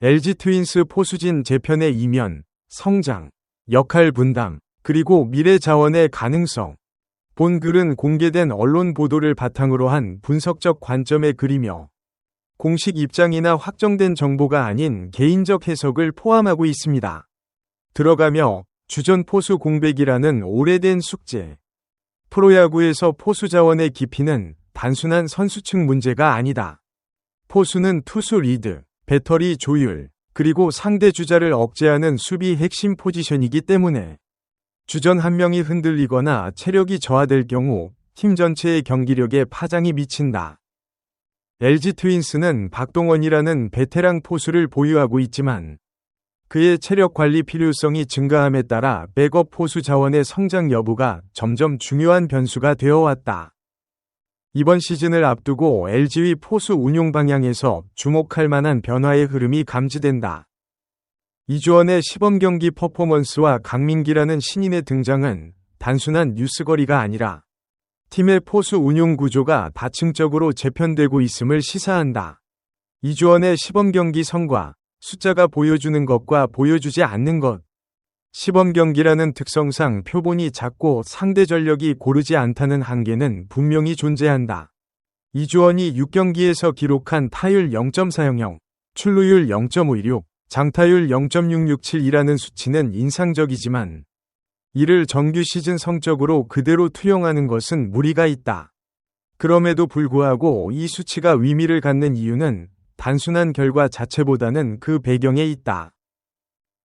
LG 트윈스 포수진 재편의 이면, 성장, 역할 분담, 그리고 미래 자원의 가능성. 본 글은 공개된 언론 보도를 바탕으로 한 분석적 관점의 글이며 공식 입장이나 확정된 정보가 아닌 개인적 해석을 포함하고 있습니다. 들어가며 주전 포수 공백이라는 오래된 숙제. 프로야구에서 포수 자원의 깊이는 단순한 선수층 문제가 아니다. 포수는 투수 리드, 배터리 조율, 그리고 상대 주자를 억제하는 수비 핵심 포지션이기 때문에 주전 한 명이 흔들리거나 체력이 저하될 경우 팀 전체의 경기력에 파장이 미친다. LG 트윈스는 박동원이라는 베테랑 포수를 보유하고 있지만 그의 체력 관리 필요성이 증가함에 따라 백업 포수 자원의 성장 여부가 점점 중요한 변수가 되어왔다. 이번 시즌을 앞두고 LG의 포수 운용 방향에서 주목할 만한 변화의 흐름이 감지된다. 이주원의 시범경기 퍼포먼스와 강민기라는 신인의 등장은 단순한 뉴스거리가 아니라 팀의 포수 운용 구조가 다층적으로 재편되고 있음을 시사한다. 이주원의 시범경기 성과, 숫자가 보여주는 것과 보여주지 않는 것. 시범경기라는 특성상 표본이 작고 상대 전력이 고르지 않다는 한계는 분명히 존재한다. 이주원이 6경기에서 기록한 타율 0.400, 출루율 0.516, 장타율 0.667이라는 수치는 인상적이지만 이를 정규 시즌 성적으로 그대로 투영하는 것은 무리가 있다. 그럼에도 불구하고 이 수치가 의미를 갖는 이유는 단순한 결과 자체보다는 그 배경에 있다.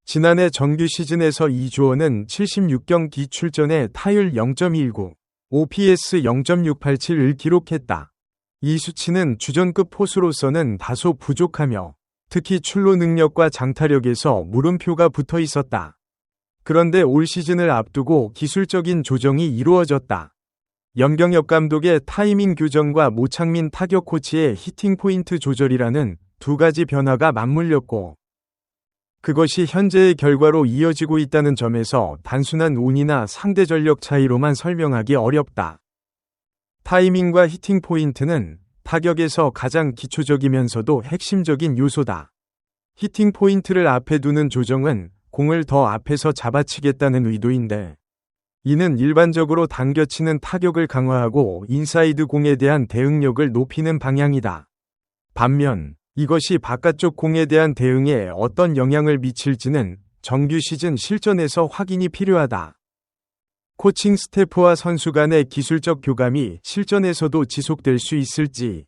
지난해 정규 시즌에서 이주원은 76경기 출전에 타율 0.19, OPS 0.687을 기록했다. 이 수치는 주전급 포수로서는 다소 부족하며 특히 출루 능력과 장타력에서 물음표가 붙어 있었다. 그런데 올 시즌을 앞두고 기술적인 조정이 이루어졌다. 염경엽 감독의 타이밍 교정과 모창민 타격 코치의 히팅 포인트 조절이라는 두 가지 변화가 맞물렸고 그것이 현재의 결과로 이어지고 있다는 점에서 단순한 운이나 상대 전력 차이로만 설명하기 어렵다. 타이밍과 히팅 포인트는 타격에서 가장 기초적이면서도 핵심적인 요소다. 히팅 포인트를 앞에 두는 조정은 공을 더 앞에서 잡아치겠다는 의도인데 이는 일반적으로 당겨치는 타격을 강화하고 인사이드 공에 대한 대응력을 높이는 방향이다. 반면 이것이 바깥쪽 공에 대한 대응에 어떤 영향을 미칠지는 정규 시즌 실전에서 확인이 필요하다. 코칭 스태프와 선수 간의 기술적 교감이 실전에서도 지속될 수 있을지,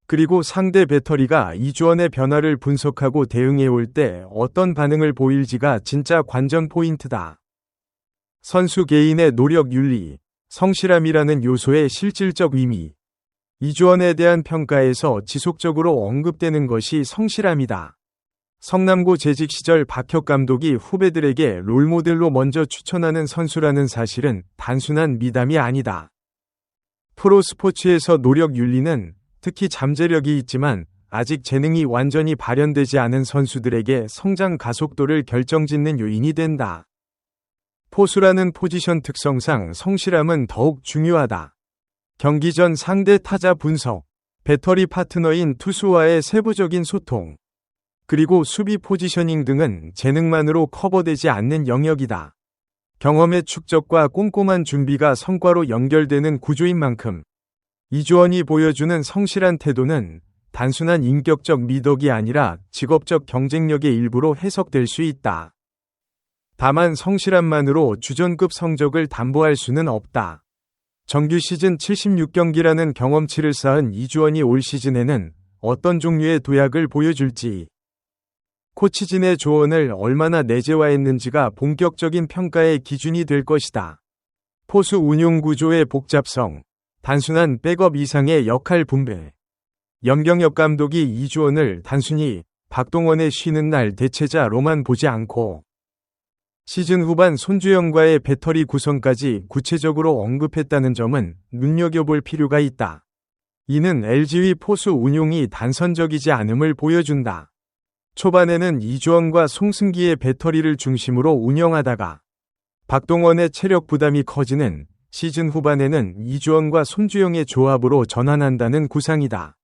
그리고 상대 배터리가 이주원의 변화를 분석하고 대응해 올 때 어떤 반응을 보일지가 진짜 관전 포인트다. 선수 개인의 노력 윤리, 성실함이라는 요소의 실질적 의미. 이주원에 대한 평가에서 지속적으로 언급되는 것이 성실함이다. 성남고 재직 시절 박혁 감독이 후배들에게 롤모델로 먼저 추천하는 선수라는 사실은 단순한 미담이 아니다. 프로 스포츠에서 노력 윤리는 특히 잠재력이 있지만 아직 재능이 완전히 발현되지 않은 선수들에게 성장 가속도를 결정짓는 요인이 된다. 포수라는 포지션 특성상 성실함은 더욱 중요하다. 경기 전 상대 타자 분석, 배터리 파트너인 투수와의 세부적인 소통, 그리고 수비 포지셔닝 등은 재능만으로 커버되지 않는 영역이다. 경험의 축적과 꼼꼼한 준비가 성과로 연결되는 구조인 만큼 이주원이 보여주는 성실한 태도는 단순한 인격적 미덕이 아니라 직업적 경쟁력의 일부로 해석될 수 있다. 다만 성실함만으로 주전급 성적을 담보할 수는 없다. 정규 시즌 76경기라는 경험치를 쌓은 이주원이 올 시즌에는 어떤 종류의 도약을 보여줄지, 코치진의 조언을 얼마나 내재화했는지가 본격적인 평가의 기준이 될 것이다. 포수 운용 구조의 복잡성, 단순한 백업 이상의 역할 분배. 염경엽 감독이 이주원을 단순히 박동원의 쉬는 날 대체자로만 보지 않고 시즌 후반 손주영과의 배터리 구성까지 구체적으로 언급했다는 점은 눈여겨볼 필요가 있다. 이는 LG의 포수 운용이 단선적이지 않음을 보여준다. 초반에는 이주원과 송승기의 배터리를 중심으로 운영하다가 박동원의 체력 부담이 커지는 시즌 후반에는 이주원과 손주영의 조합으로 전환한다는 구상이다.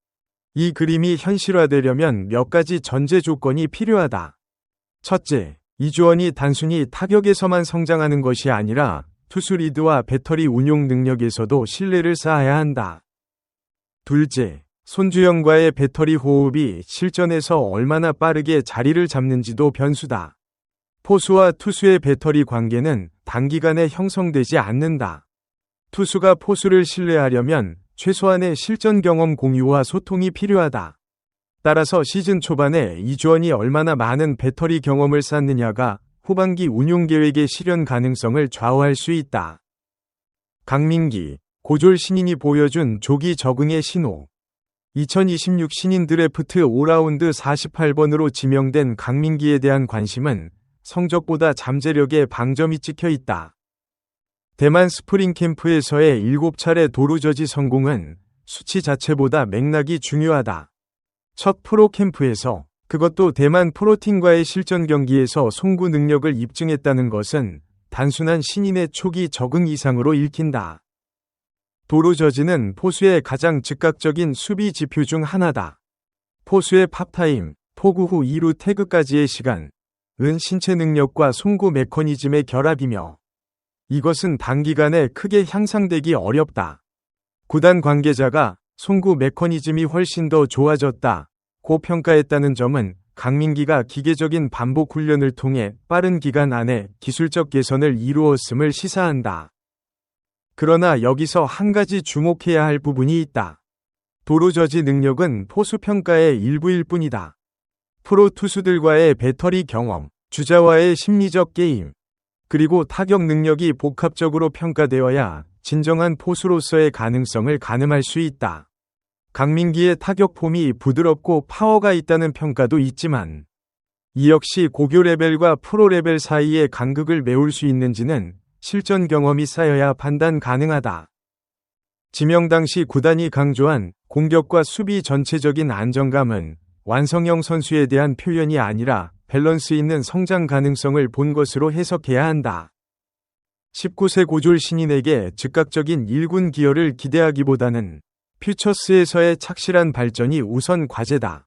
이 그림이 현실화되려면 몇 가지 전제 조건이 필요하다. 첫째, 이주원이 단순히 타격에서만 성장하는 것이 아니라 투수 리드와 배터리 운용 능력에서도 신뢰를 쌓아야 한다. 둘째, 손주영과의 배터리 호흡이 실전에서 얼마나 빠르게 자리를 잡는지도 변수다. 포수와 투수의 배터리 관계는 단기간에 형성되지 않는다. 투수가 포수를 신뢰하려면 최소한의 실전 경험 공유와 소통이 필요하다. 따라서 시즌 초반에 이주원이 얼마나 많은 배터리 경험을 쌓느냐가 후반기 운용 계획의 실현 가능성을 좌우할 수 있다. 강민기, 고졸 신인이 보여준 조기 적응의 신호. 2026 신인 드래프트 5라운드 48번으로 지명된 강민기에 대한 관심은 성적보다 잠재력에 방점이 찍혀 있다. 대만 스프링 캠프에서의 7차례 도루 저지 성공은 수치 자체보다 맥락이 중요하다. 첫 프로 캠프에서, 그것도 대만 프로팀과의 실전 경기에서 송구 능력을 입증했다는 것은 단순한 신인의 초기 적응 이상으로 읽힌다. 도루 저지는 포수의 가장 즉각적인 수비 지표 중 하나다. 포수의 팝타임, 포구 후 2루 태그까지의 시간, 은 신체 능력과 송구 메커니즘의 결합이며 이것은 단기간에 크게 향상되기 어렵다. 구단 관계자가 송구 메커니즘이 훨씬 더 좋아졌다 고 평가했다는 점은 강민기가 기계적인 반복 훈련을 통해 빠른 기간 안에 기술적 개선을 이루었음을 시사한다. 그러나 여기서 한 가지 주목해야 할 부분이 있다. 도루 저지 능력은 포수 평가의 일부일 뿐이다. 프로 투수들과의 배터리 경험, 주자와의 심리적 게임, 그리고 타격 능력이 복합적으로 평가되어야 진정한 포수로서의 가능성을 가늠할 수 있다. 강민기의 타격 폼이 부드럽고 파워가 있다는 평가도 있지만 이 역시 고교 레벨과 프로 레벨 사이의 간극을 메울 수 있는지는 실전 경험이 쌓여야 판단 가능하다. 지명 당시 구단이 강조한 공격과 수비 전체적인 안정감은 완성형 선수에 대한 표현이 아니라 밸런스 있는 성장 가능성을 본 것으로 해석해야 한다. 19세 고졸 신인에게 즉각적인 1군 기여를 기대하기보다는 퓨처스에서의 착실한 발전이 우선 과제다.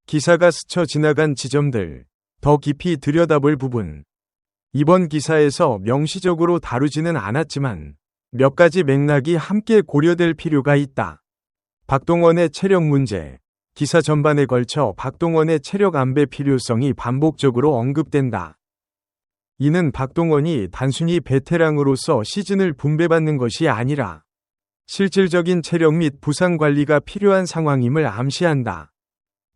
기사가 스쳐 지나간 지점들, 더 깊이 들여다볼 부분. 이번 기사에서 명시적으로 다루지는 않았지만 몇 가지 맥락이 함께 고려될 필요가 있다. 박동원의 체력 문제. 기사 전반에 걸쳐 박동원의 체력 안배 필요성이 반복적으로 언급된다. 이는 박동원이 단순히 베테랑으로서 시즌을 분배받는 것이 아니라 실질적인 체력 및 부상 관리가 필요한 상황임을 암시한다.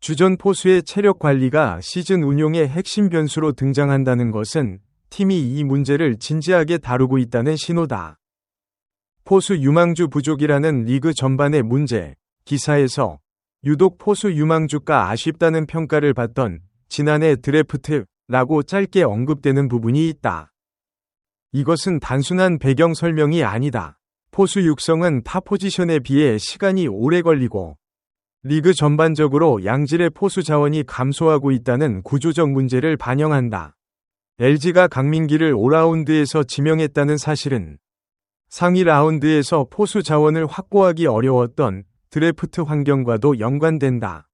주전 포수의 체력 관리가 시즌 운용의 핵심 변수로 등장한다는 것은 팀이 이 문제를 진지하게 다루고 있다는 신호다. 포수 유망주 부족이라는 리그 전반의 문제. 기사에서 유독 포수 유망주가 아쉽다는 평가를 받던 지난해 드래프트라고 짧게 언급되는 부분이 있다. 이것은 단순한 배경 설명이 아니다. 포수 육성은 타 포지션에 비해 시간이 오래 걸리고 리그 전반적으로 양질의 포수 자원이 감소하고 있다는 구조적 문제를 반영한다. LG가 강민기를 5라운드에서 지명했다는 사실은 상위 라운드에서 포수 자원을 확보하기 어려웠던 드래프트 환경과도 연관된다.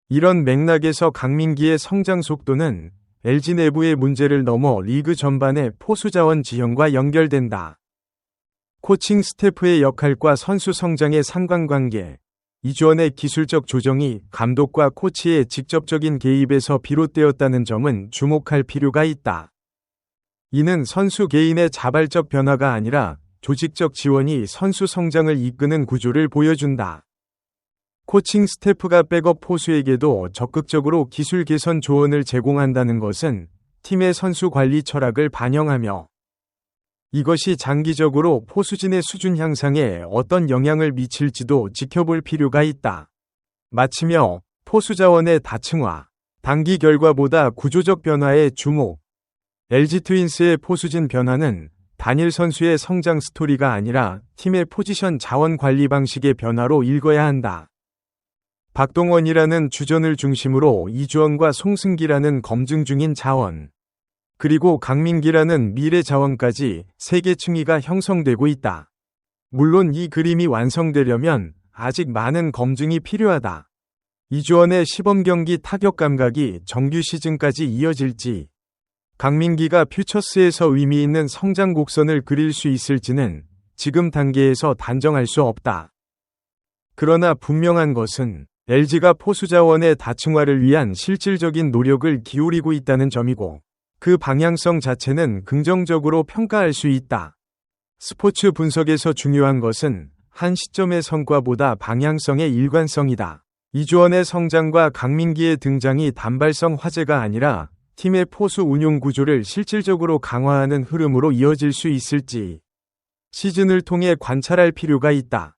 이런 맥락에서 강민기의 성장 속도는 LG 내부의 문제를 넘어 리그 전반의 포수 자원 지형과 연결된다. 코칭 스태프의 역할과 선수 성장의 상관관계. 이주원의 기술적 조정이 감독과 코치의 직접적인 개입에서 비롯되었다는 점은 주목할 필요가 있다. 이는 선수 개인의 자발적 변화가 아니라 조직적 지원이 선수 성장을 이끄는 구조를 보여준다. 코칭 스태프가 백업 포수에게도 적극적으로 기술 개선 조언을 제공한다는 것은 팀의 선수 관리 철학을 반영하며 이것이 장기적으로 포수진의 수준 향상에 어떤 영향을 미칠지도 지켜볼 필요가 있다. 마치며 포수 자원의 다층화, 단기 결과보다 구조적 변화에 주목. LG 트윈스의 포수진 변화는 단일 선수의 성장 스토리가 아니라 팀의 포지션 자원 관리 방식의 변화로 읽어야 한다. 박동원이라는 주전을 중심으로 이주원과 송승기라는 검증 중인 자원, 그리고 강민기라는 미래 자원까지 세 개 층위가 형성되고 있다. 물론 이 그림이 완성되려면 아직 많은 검증이 필요하다. 이주원의 시범경기 타격 감각이 정규 시즌까지 이어질지, 강민기가 퓨처스에서 의미 있는 성장 곡선을 그릴 수 있을지는 지금 단계에서 단정할 수 없다. 그러나 분명한 것은 LG가 포수 자원의 다층화를 위한 실질적인 노력을 기울이고 있다는 점이고, 그 방향성 자체는 긍정적으로 평가할 수 있다. 스포츠 분석에서 중요한 것은 한 시점의 성과보다 방향성의 일관성이다. 이주원의 성장과 강민기의 등장이 단발성 화제가 아니라 팀의 포수 운용 구조를 실질적으로 강화하는 흐름으로 이어질 수 있을지 시즌을 통해 관찰할 필요가 있다.